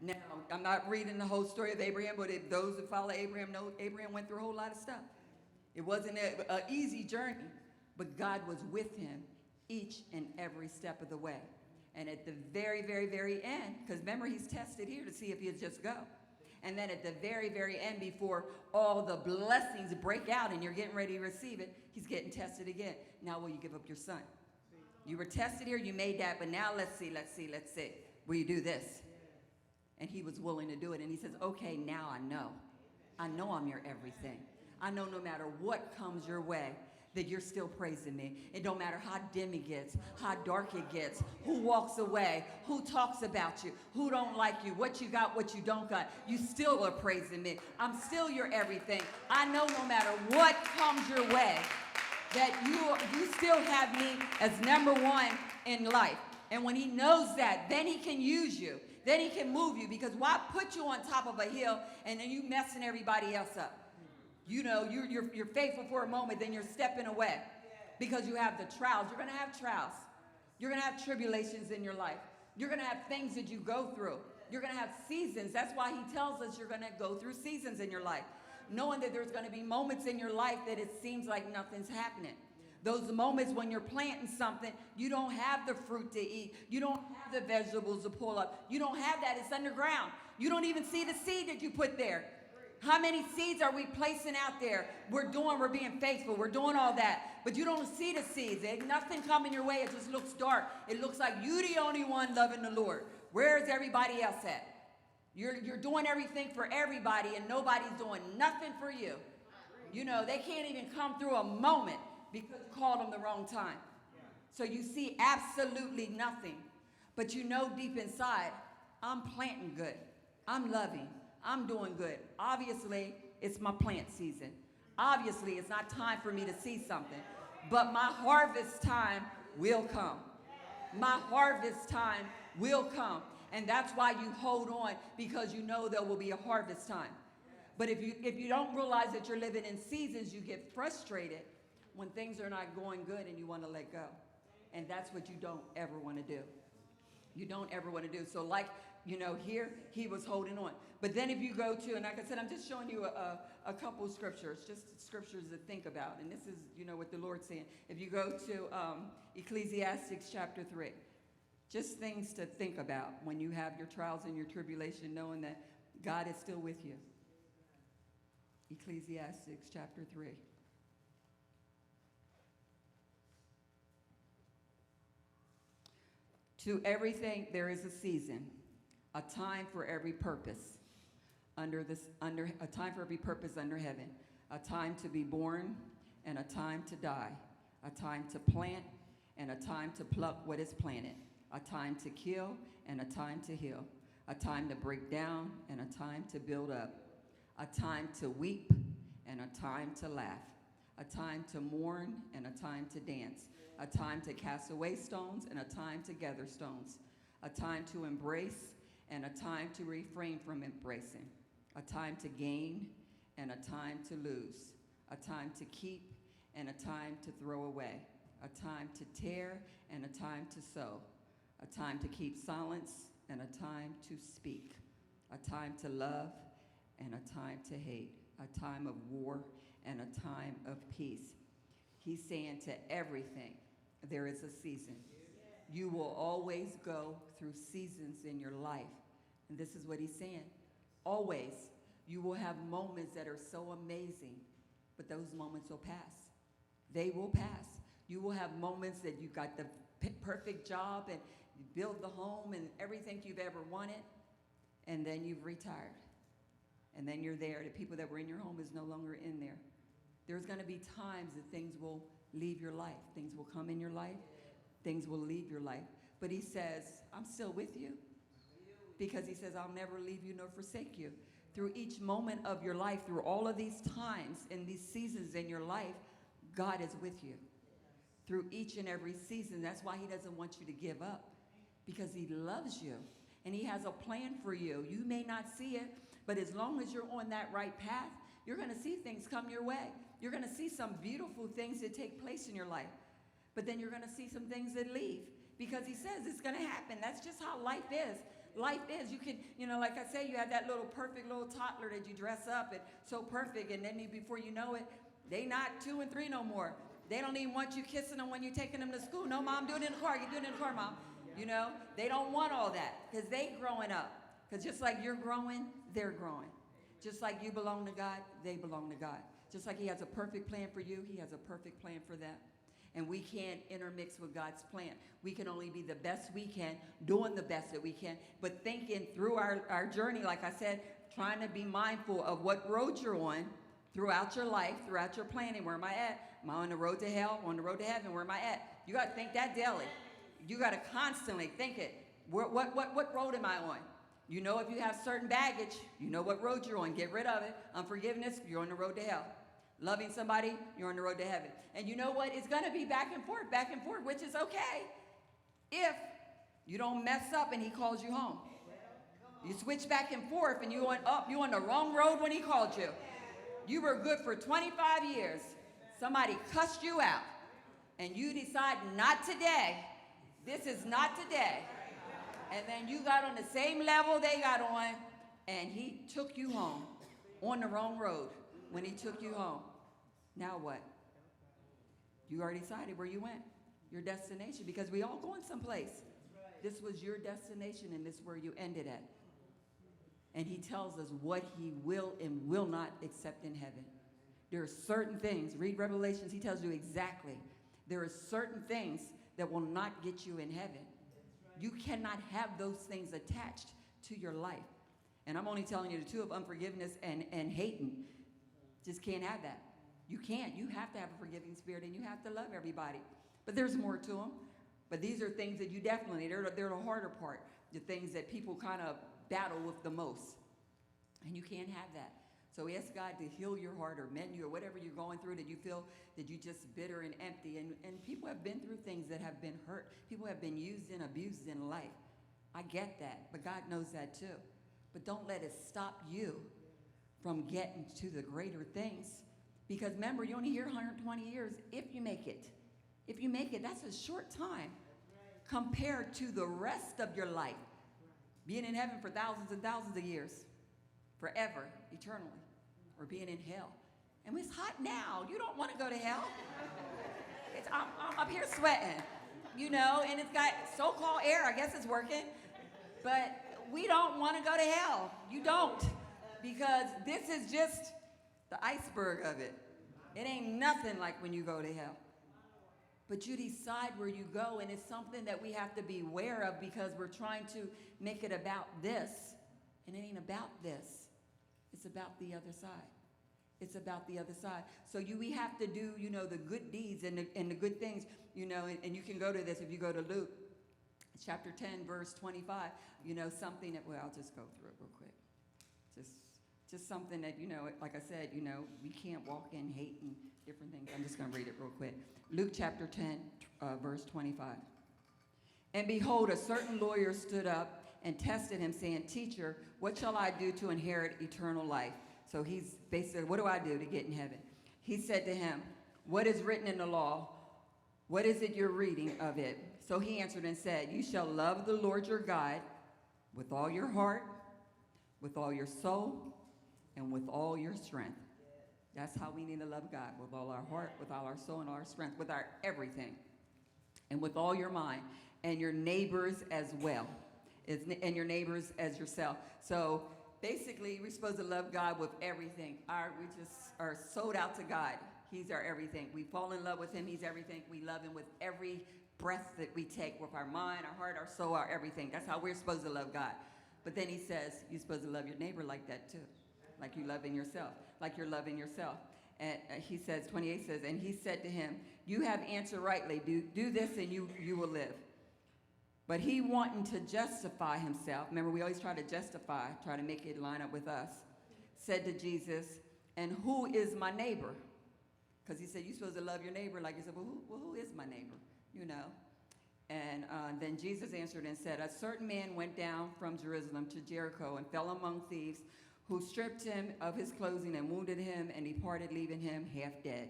Now, I'm not reading the whole story of Abraham, but if those who follow Abraham know Abraham went through a whole lot of stuff. It wasn't an easy journey, but God was with him each and every step of the way. And at the very, very, very end, because remember, he's tested here to see if he'll just go. And then at the very, very end, before all the blessings break out and you're getting ready to receive it, he's getting tested again. Now will you give up your son? You were tested here, you made that, but now let's see. Will you do this? And he was willing to do it. And he says, okay, now I know. I know I'm your everything. I know no matter what comes your way, that you're still praising me. It don't matter how dim it gets, how dark it gets, who walks away, who talks about you, who don't like you, what you got, what you don't got. You still are praising me. I'm still your everything. I know no matter what comes your way, that you still have me as number one in life. And when he knows that, then he can use you. Then he can move you, because why put you on top of a hill and then you messing everybody else up? You know, you're faithful for a moment, then you're stepping away because you have the trials. You're going to have trials. You're going to have tribulations in your life. You're going to have things that you go through. You're going to have seasons. That's why he tells us you're going to go through seasons in your life, knowing that there's going to be moments in your life that it seems like nothing's happening. Those moments when you're planting something, you don't have the fruit to eat. You don't have the vegetables to pull up. You don't have that. It's underground. You don't even see the seed that you put there. How many seeds are we placing out there? We're being faithful. We're doing all that. But you don't see the seeds. There's nothing coming your way. It just looks dark. It looks like you're the only one loving the Lord. Where's everybody else at? You're doing everything for everybody, and nobody's doing nothing for you. You know, they can't even come through a moment because you called them the wrong time. So you see absolutely nothing. But you know deep inside, I'm planting good. I'm loving. I'm doing good. Obviously, it's my plant season. Obviously, it's not time for me to see something. But my harvest time will come. My harvest time will come. And that's why you hold on, because you know there will be a harvest time. But if you don't realize that you're living in seasons, you get frustrated when things are not going good and you want to let go. And that's what you don't ever want to do. You don't ever want to do. So like, you know, here he was holding on. But then if you go to, and like I said, I'm just showing you a couple of scriptures, just scriptures to think about. And this is, you know, what the Lord's saying. If you go to Ecclesiastes chapter 3, just things to think about when you have your trials and your tribulation, knowing that God is still with you. Ecclesiastes chapter 3. To everything there is a season, a time for every purpose a time for every purpose under heaven, a time to be born and a time to die, a time to plant and a time to pluck what is planted, a time to kill and a time to heal, a time to break down and a time to build up, a time to weep and a time to laugh, a time to mourn and a time to dance, a time to cast away stones and a time to gather stones, a time to embrace and a time to refrain from embracing, a time to gain and a time to lose, a time to keep and a time to throw away, a time to tear and a time to sow, a time to keep silence and a time to speak, a time to love and a time to hate, a time of war and a time of peace. He's saying to everything, there is a season. You will always go through seasons in your life. And this is what he's saying. Always. You will have moments that are so amazing, but those moments will pass. They will pass. You will have moments that you got the perfect job and you build the home and everything you've ever wanted, and then you've retired. And then you're there. The people that were in your home is no longer in there. There's going to be times that things will leave your life. Things will come in your life. Things will leave your life. But he says, I'm still with you. Because he says, I'll never leave you nor forsake you. Through each moment of your life, through all of these times and these seasons in your life, God is with you. Through each and every season. That's why he doesn't want you to give up. Because he loves you. And he has a plan for you. You may not see it, but as long as you're on that right path, you're going to see things come your way. You're going to see some beautiful things that take place in your life. But then you're going to see some things that leave. Because he says it's going to happen. That's just how life is. Life is. You can, like I say, you have that little perfect little toddler that you dress up and so perfect. And then before you know it, they not 2 and 3 no more. They don't even want you kissing them when you're taking them to school. No, Mom, do it in the car. You do it in the car, Mom. They don't want all that because they growing up. Because just like you're growing, they're growing. Just like you belong to God, they belong to God. Just like he has a perfect plan for you, he has a perfect plan for them. And we can't intermix with God's plan. We can only be the best we can, doing the best that we can, but thinking through our journey, like I said, trying to be mindful of what road you're on throughout your life, throughout your planning. Where am I at? Am I on the road to hell? On the road to heaven? Where am I at? You got to think that daily. You got to constantly think it. What road am I on? If you have certain baggage, you know what road you're on. Get rid of it. Unforgiveness, you're on the road to hell. Loving somebody, you're on the road to heaven. And you know what? It's going to be back and forth, which is okay if you don't mess up and he calls you home. You switch back and forth and you went up. You on the wrong road when he called you. You were good for 25 years. Somebody cussed you out. And you decide, not today. This is not today. And then you got on the same level they got on, and he took you home on the wrong road when he took you home. Now what? You already decided where you went, your destination, because we all going someplace. This was your destination, and this is where you ended at. And he tells us what he will and will not accept in heaven. There are certain things, read Revelations, he tells you exactly. There are certain things that will not get you in heaven. You cannot have those things attached to your life. And I'm only telling you the two of unforgiveness and hating. Just can't have that. You can't. You have to have a forgiving spirit and you have to love everybody. But there's more to them. But these are things that you definitely, they're the harder part. The things that people kind of battle with the most. And you can't have that. So ask God to heal your heart or mend you or whatever you're going through that you feel that you're just bitter and empty. And people have been through things that have been hurt. People have been used and abused in life. I get that, but God knows that too. But don't let it stop you from getting to the greater things. Because remember, you're only here 120 years if you make it. If you make it, that's a short time compared to the rest of your life. Being in heaven for thousands and thousands of years. Forever, eternally, or being in hell. And it's hot now. You don't want to go to hell. I'm up here sweating, and it's got so-called air. I guess it's working. But we don't want to go to hell. You don't. Because this is just the iceberg of it. It ain't nothing like when you go to hell. But you decide where you go, and it's something that we have to be aware of because we're trying to make it about this, and it ain't about this. It's about the other side. It's about the other side. So we have to do, the good deeds and the good things, and you can go to this if you go to Luke chapter 10, verse 25, something that, I'll just go through it real quick. Just something that, like I said, we can't walk in hate and different things. I'm just going to read it real quick. Luke chapter 10, verse 25. And behold, a certain lawyer stood up and tested him, saying, Teacher, what shall I do to inherit eternal life? So he's basically, what do I do to get in heaven? He said to him, what is written in the law? What is it you're reading of it? So he answered and said, You shall love the Lord your God with all your heart, with all your soul, and with all your strength. That's how we need to love God, with all our heart, with all our soul, and all our strength, with our everything. and with all your mind, and your neighbors as well, and your neighbors as yourself. So basically, we're supposed to love God with everything. We just are sold out to God. He's our everything. We fall in love with him. He's everything. We love him with every breath that we take, with our mind, our heart, our soul, our everything. That's how we're supposed to love God. But then he says, you're supposed to love your neighbor like that too, like you love in yourself, like you're loving yourself. And he says, 28 says, and he said to him, you have answered rightly. Do this and you will live. But he, wanting to justify himself, remember we always try to justify, try to make it line up with us, said to Jesus, and who is my neighbor? Because he said, you're supposed to love your neighbor. Like he said, well, who is my neighbor? You know. And then Jesus answered and said, a certain man went down from Jerusalem to Jericho and fell among thieves, who stripped him of his clothing and wounded him and departed, leaving him half dead.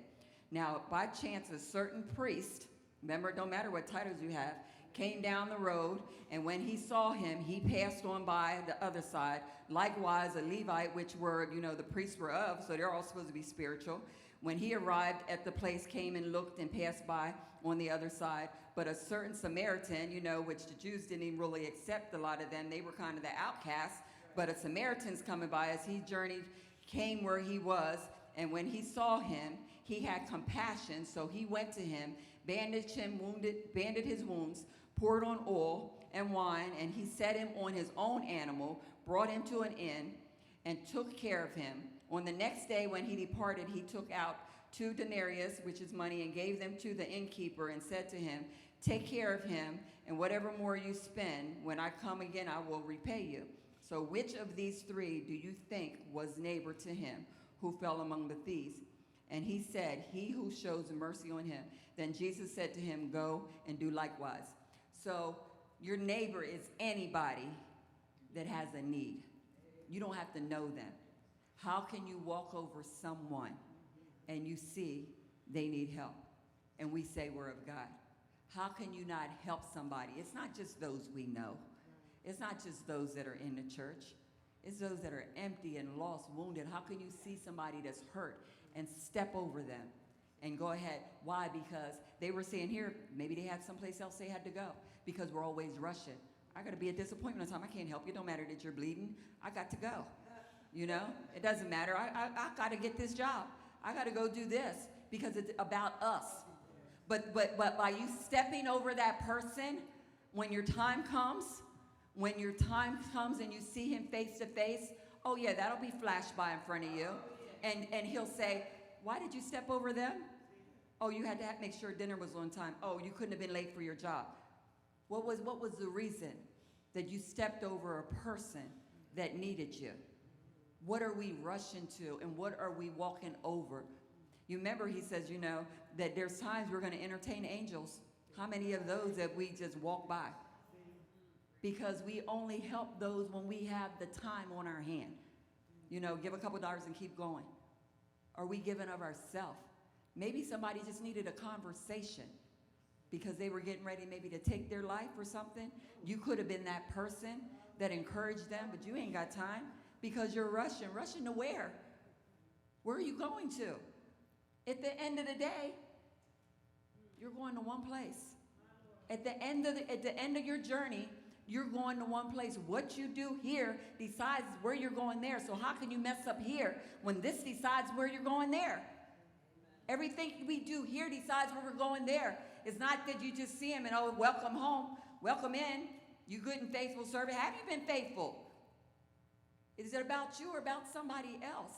Now, by chance, a certain priest, remember, it don't matter what titles you have, came down the road, and when he saw him, he passed on by the other side. Likewise, a Levite, which were, the priests were of, so they're all supposed to be spiritual. When he arrived at the place, came and looked and passed by on the other side. But a certain Samaritan, which the Jews didn't even really accept a lot of them, they were kind of the outcasts. But a Samaritan's coming by as he journeyed, came where he was, and when he saw him, he had compassion, so he went to him, bandaged his wounds, poured on oil and wine, and he set him on his own animal, brought him to an inn, and took care of him. On the next day when he departed, he took out 2 denarii, which is money, and gave them to the innkeeper, and said to him, take care of him, and whatever more you spend, when I come again, I will repay you. So which of these 3 do you think was neighbor to him who fell among the thieves? And he said, he who shows mercy on him. Then Jesus said to him, go and do likewise. So your neighbor is anybody that has a need. You don't have to know them. How can you walk over someone and you see they need help, and we say we're of God? How can you not help somebody? It's not just those we know. It's not just those that are in the church. It's those that are empty and lost, wounded. How can you see somebody that's hurt and step over them and go ahead? Why? Because they were saying here, maybe they had someplace else they had to go, because we're always rushing. I got to be a disappointment on time. I can't help you. It don't matter that you're bleeding. I got to go. It doesn't matter. I got to get this job. I got to go do this, because it's about us. But by you stepping over that person, when your time comes and you see him face to face, oh yeah, that'll be flashed by in front of you. And he'll say, why did you step over them? Oh, you had to make sure dinner was on time. Oh, you couldn't have been late for your job. What was the reason that you stepped over a person that needed you? What are we rushing to, and what are we walking over? You remember he says, that there's times we're going to entertain angels. How many of those have we just walked by? Because we only help those when we have the time on our hand. Give a couple dollars and keep going. Are we giving of ourselves? Maybe somebody just needed a conversation because they were getting ready maybe to take their life or something. You could have been that person that encouraged them, but you ain't got time because you're rushing. Rushing to where? Where are you going to? At the end of the day, you're going to one place. At the end of your journey, you're going to one place. What you do here decides where you're going there. So how can you mess up here when this decides where you're going there? Everything we do here decides where we're going there. It's not that you just see him and, oh, welcome home, welcome in, you good and faithful servant. Have you been faithful? Is it about you or about somebody else?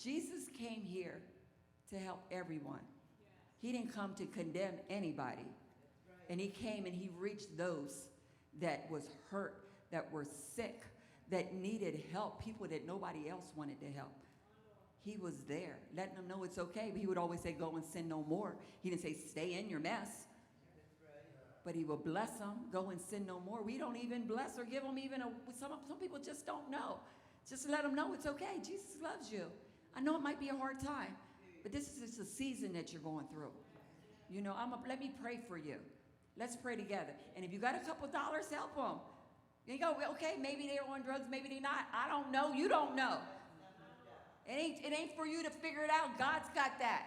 Jesus came here to help everyone. He didn't come to condemn anybody. And he came and he reached those that was hurt, that were sick, that needed help, people that nobody else wanted to help. He was there, letting them know it's okay. But he would always say, go and sin no more. He didn't say, stay in your mess. But he will bless them, go and sin no more. We don't even bless or give them even some people just don't know. Just let them know it's okay. Jesus loves you. I know it might be a hard time, but this is just a season that you're going through. Let me pray for you. Let's pray together. And if you got a couple dollars, help them. You go, okay, maybe they're on drugs, maybe they're not. I don't know. You don't know. It ain't for you to figure it out. God's got that.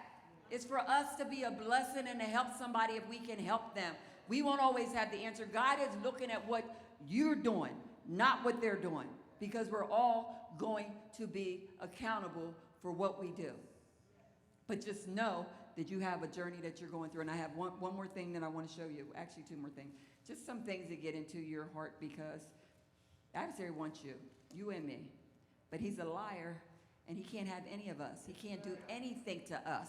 It's for us to be a blessing and to help somebody if we can help them. We won't always have the answer. God is looking at what you're doing, not what they're doing, because we're all going to be accountable for what we do. But just know that you have a journey that you're going through. And I have one more thing that I want to show you. Actually, two more things. Just some things that get into your heart, because the adversary wants you and me. But he's a liar, and he can't have any of us. He can't do anything to us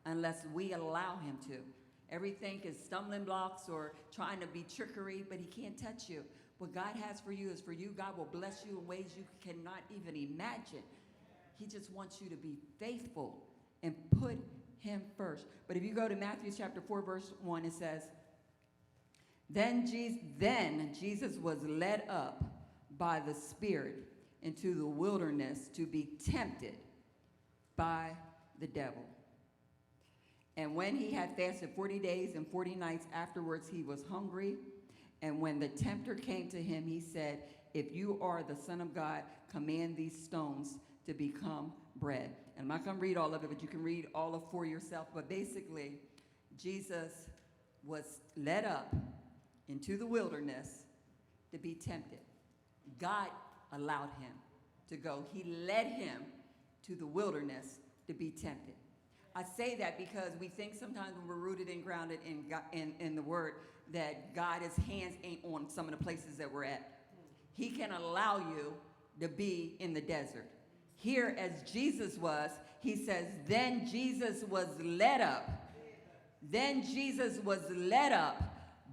unless we allow him to. Everything is stumbling blocks or trying to be trickery, but he can't touch you. What God has for you is for you. God will bless you in ways you cannot even imagine. He just wants you to be faithful and put him first. But if you go to Matthew chapter 4, verse 1, it says, Then Jesus was led up by the Spirit into the wilderness to be tempted by the devil. And when he had fasted 40 days and 40 nights afterwards, he was hungry. And when the tempter came to him, he said, If you are the Son of God, command these stones to become bread. And I'm not going to read all of it, but you can read all of for yourself. But basically, Jesus was led up into the wilderness to be tempted. God allowed him to go. He led him to the wilderness to be tempted. I say that because we think sometimes when we're rooted and grounded in God, in the Word, that God's hands ain't on some of the places that we're at. He can allow you to be in the desert. Here, as Jesus was, he says, then Jesus was led up. Then Jesus was led up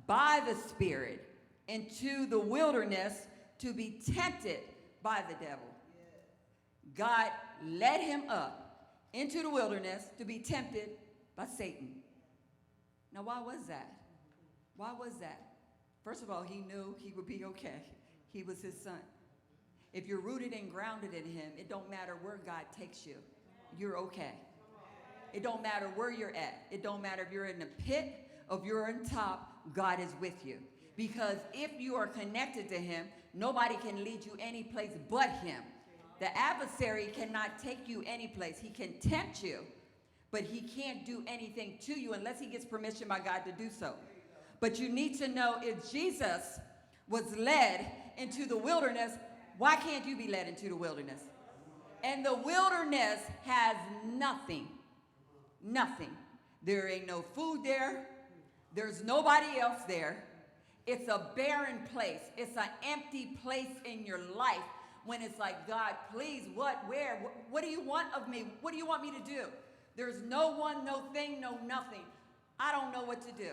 by the Spirit into the wilderness to be tempted by the devil. God led him up into the wilderness to be tempted by Satan. Now, why was that? Why was that? First of all, he knew he would be okay. He was his son. If you're rooted and grounded in him, it don't matter where God takes you. You're okay. It don't matter where you're at. It don't matter if you're in the pit or if you're on top, God is with you. Because if you are connected to him, nobody can lead you any place but him. The adversary cannot take you any place. He can tempt you, but he can't do anything to you unless he gets permission by God to do so. But you need to know, if Jesus was led into the wilderness, why can't you be led into the wilderness? And the wilderness has nothing. Nothing. There ain't no food there. There's nobody else there. It's a barren place. It's an empty place in your life when it's like, God, please, what, where, what do you want of me? What do you want me to do? There's no one, no thing, no nothing. I don't know what to do.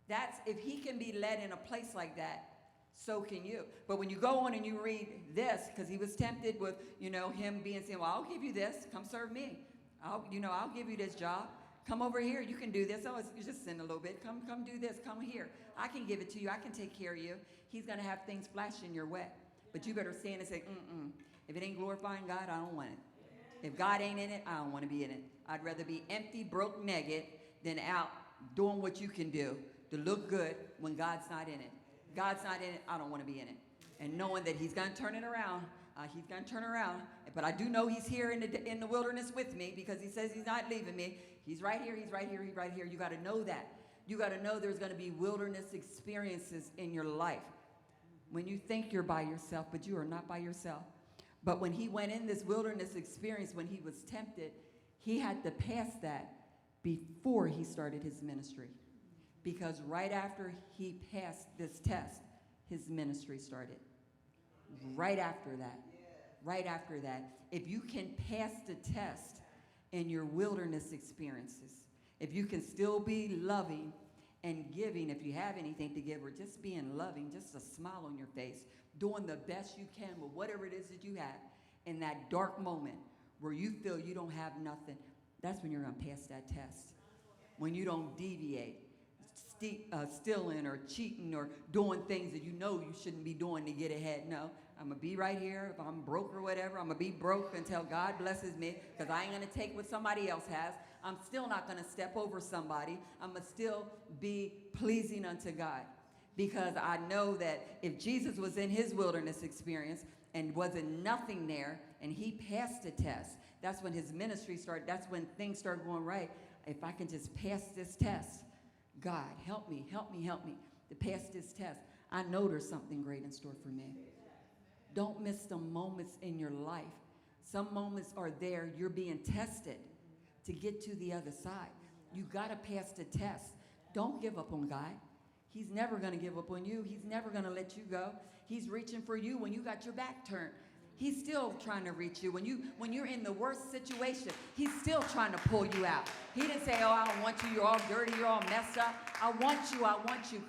That's, if he can be led in a place like that, so can you. But when you go on and you read this, because he was tempted with, him being saying, well, I'll give you this. Come serve me. I'll give you this job. Come over here. You can do this. Oh, you just sin a little bit. Come do this. Come here. I can give it to you. I can take care of you. He's going to have things flashing your way. But you better stand and say, if it ain't glorifying God, I don't want it. If God ain't in it, I don't want to be in it. I'd rather be empty, broke, naked than out doing what you can do to look good when God's not in it. God's not in it, I don't want to be in it. And knowing that he's going to turn it around, But I do know he's here in the wilderness with me, because he says he's not leaving me. He's right here, he's right here, he's right here. You got to know that. You got to know there's going to be wilderness experiences in your life. When you think you're by yourself, but you are not by yourself. But when he went in this wilderness experience, when he was tempted, he had to pass that before he started his ministry. Because right after he passed this test, his ministry started. Right after that. Right after that. If you can pass the test in your wilderness experiences, if you can still be loving and giving, if you have anything to give, or just being loving, just a smile on your face, doing the best you can with whatever it is that you have, in that dark moment where you feel you don't have nothing, that's when you're going to pass that test. When you don't deviate, stealing or cheating or doing things that you know you shouldn't be doing to get ahead. No, I'm going to be right here. If I'm broke or whatever, I'm going to be broke until God blesses me, because I ain't going to take what somebody else has. I'm still not going to step over somebody. I'm going to still be pleasing unto God, because I know that if Jesus was in his wilderness experience and wasn't nothing there and he passed the test, that's when his ministry started. That's when things started going right. If I can just pass this test, God, help me, help me, help me to pass this test. I know there's something great in store for me. Don't miss the moments in your life. Some moments are there. You're being tested to get to the other side. You got to pass the test. Don't give up on God. He's never going to give up on you. He's never going to let you go. He's reaching for you when you got your back turned. He's still trying to reach you. When you're in the worst situation, he's still trying to pull you out. He didn't say, oh, I don't want you. You're all dirty. You're all messed up. I want you. I want you.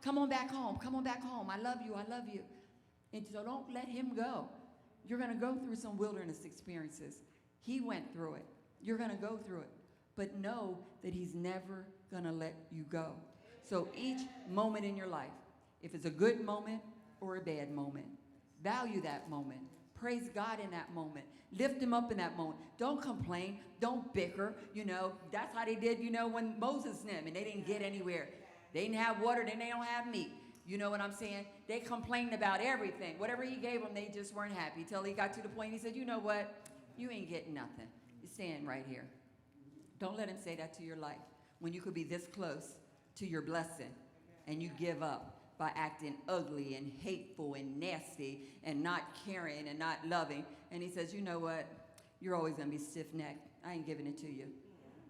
Come on back home. Come on back home. I love you. I love you. And so don't let him go. You're going to go through some wilderness experiences. He went through it. You're going to go through it. But know that he's never going to let you go. So each moment in your life, if it's a good moment or a bad moment, value that moment. Praise God in that moment. Lift him up in that moment. Don't complain. Don't bicker. That's how they did, when Moses and them, and they didn't get anywhere. They didn't have water, then they don't have meat. You know what I'm saying? They complained about everything. Whatever he gave them, they just weren't happy. Till he got to the point, he said, you know what? You ain't getting nothing. You're staying right here. Don't let him say that to your life when you could be this close to your blessing and you give up by acting ugly and hateful and nasty and not caring and not loving. And he says, you know what? You're always going to be stiff-necked. I ain't giving it to you.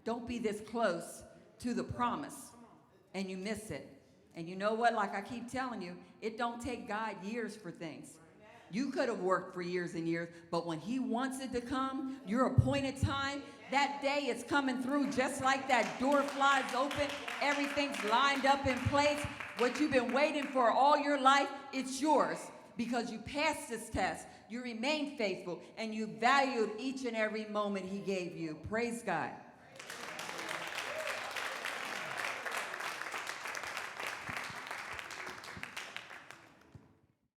Don't be this close to the promise and you miss it. And you know what? Like I keep telling you, it don't take God years for things. You could have worked for years and years, but when he wants it to come, your appointed time, that day is coming through just like that door flies open. Everything's lined up in place. What you've been waiting for all your life, it's yours because you passed this test. You remained faithful and you valued each and every moment he gave you. Praise God.